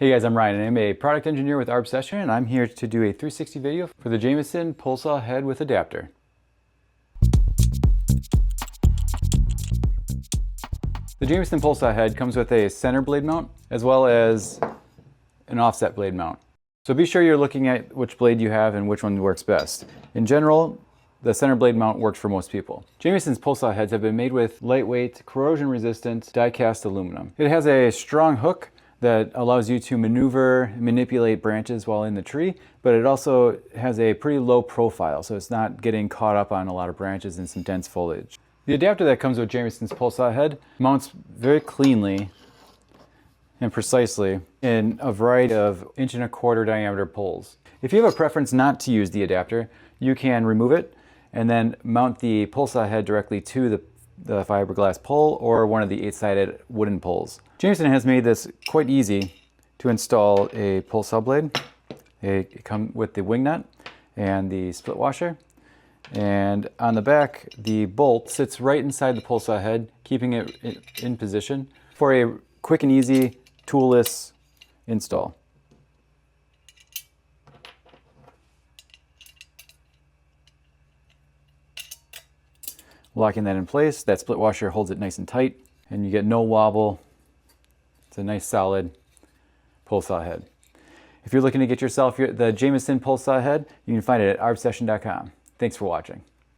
Hey guys, I'm Ryan and I'm a product engineer with Arbsession, and I'm here to do a 360 video for the Jameson Pole Saw Head with adapter. The Jameson Pole Saw Head comes with a center blade mount as well as an offset blade mount. So be sure you're looking at which blade you have and which one works best. In general, the center blade mount works for most people. Jameson's pole saw heads have been made with lightweight, corrosion-resistant die-cast aluminum. It has a strong hook that allows you to maneuver and manipulate branches while in the tree, but it also has a pretty low profile, so it's not getting caught up on a lot of branches and some dense foliage. The adapter that comes with Jameson's pole saw head mounts very cleanly and precisely in a variety of 1.25" diameter poles. If you have a preference not to use the adapter, you can remove it and then mount the pole saw head directly to the fiberglass pole or one of the 8-sided wooden poles. Jameson has made this quite easy to install a pole saw blade. It comes with the wing nut and the split washer. And on the back, the bolt sits right inside the pole saw head, keeping it in position for a quick and easy, toolless install. Locking that in place, that split washer holds it nice and tight, and you get no wobble. It's a nice solid pole saw head. If you're looking to get yourself the Jameson pole saw head, you can find it at arbsession.com. Thanks for watching.